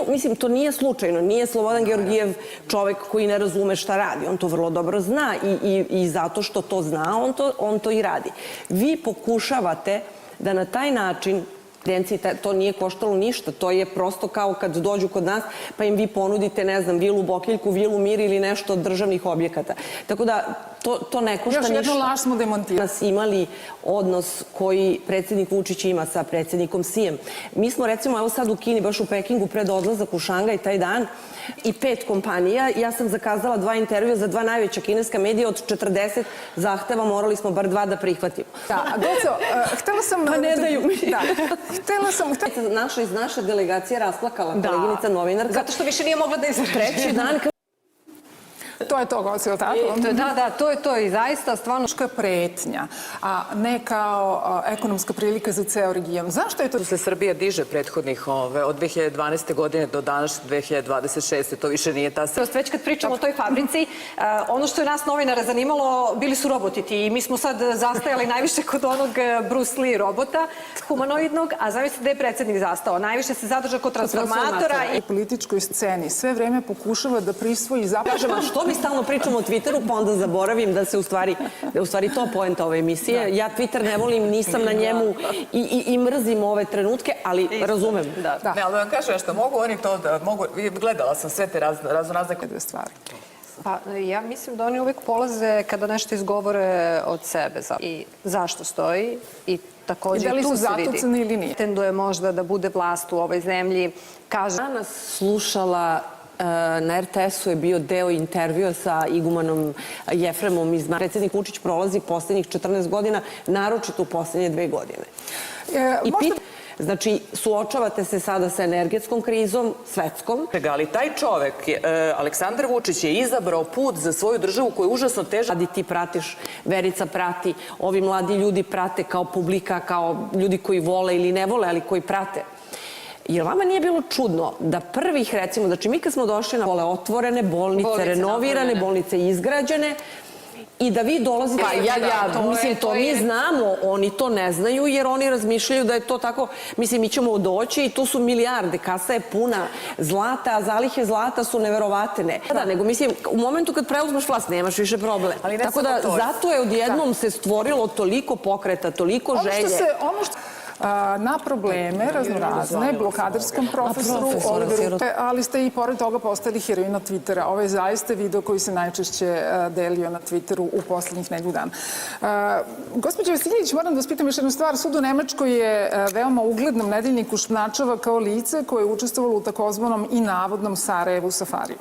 nije, mislim, to nije slučajno. Nije Slobodan Georgijev čovek koji ne razume šta radi. On to vrlo dobro zna i zato što to zna, on to i radi. Vi pokušavate da na taj način Klijenti, to nije koštalo ništa, to je prosto kao kad dođu kod nas pa im vi ponudite, ne znam, vilu Bokeljku, vilu Mir ili nešto od državnih objekata. Tako da to ne košta ništa. Još jednu laž smo demontirali. Nas imali odnos koji predsjednik Vučić ima sa predsjednikom Sijem. Mi smo recimo, evo sad u Kini, baš u Pekingu, pred odlazak u Šangaj taj dan i 5 kompanija. Ja sam zakazala 2 intervjua za 2 najveća kineska medija. Od 40 zahteva morali smo bar 2 da prihvatimo. Da, a Goco, htela sam... Pa ne daju mi. Htela sam... Iz naše delegacije rasplakala koleginica novinarka. Zato što više nije mogla da izađe. Treći dan... To je to, Goco, je li tako? Da, to je to i zaista stvarno... Što je pretnja, a ne kao ekonomska prilika za ceo region. Zašto je to? Se Srbija diže prethodnih od 2012. godine do danas 2026. To više nije ta... Već kad pričamo o toj fabrici, ono što je nas novinara zanimalo, bili su roboti ti i mi smo sad zastajali najviše kod onog Bruce Lee robota, humanoidnog, a zamislite da je predsjednik zastao. Najviše se zadrža kod transformatora i... U političkoj sceni sve vreme pokušava da prisvoji zapažama. Što mi stalno pričamo o Twitteru, pa onda zaboravim da je u stvari to poenta ove emisije. Ja Twitter ne volim, nisam na njemu i mrzim ove trenutke, ali razumem. Ne, ali da vam kažem nešto, mogu oni to da mogu... Gledala sam sve te razne stvari. Pa ja mislim da oni uvijek polaze kada nešto izgovore od sebe. I zašto stoji i također tu se vidi. Zatucani ili nije? Tenduje možda da bude vlast u ovoj zemlji. Danas slušala na RTS-u je bio deo intervjua sa igumanom Jefremom iz predsjednik Vučić prolazi posljednjih 14 godina, naročito u posljednje 2 godine. Znači, suočavate se sada sa energetskom krizom, svetskom. Ali taj čovek, Aleksandar Vučić, je izabrao put za svoju državu koji je užasno težak. Ti pratiš, Verica prati, ovi mladi ljudi prate kao publika, kao ljudi koji vole ili ne vole, ali koji prate. Jer vama nije bilo čudno da prvih, recimo, znači mi kad smo došli na otvorene bolnice, renovirane bolnice, izgrađene, i da vi dolazite... Mislim, to mi znamo, oni to ne znaju jer oni razmišljaju da je to tako, mislim, mi ćemo doći i tu su milijarde, kasa je puna zlata, a zalihe zlata su neverovatne. Nego, mislim, u momentu kad preuzmeš vlast, nemaš više problem. Tako da, zato je odjednom se stvorilo toliko pokreta, toliko želje. Na probleme raznorazne, blokadarskom profesoru, ali ste i pored toga postali heroina Twittera. Ovo je zaista video koji se najčešće delio na Twitteru u poslednjih nedelju dana. Gospođo Vasiljević, moram da vas pitam još jednu stvar. Sud u Nemačkoj je veoma uglednom nedeljniku šnačava kao lice koje je učestvovalo u takozvanom i navodnom Sarajevu safariju.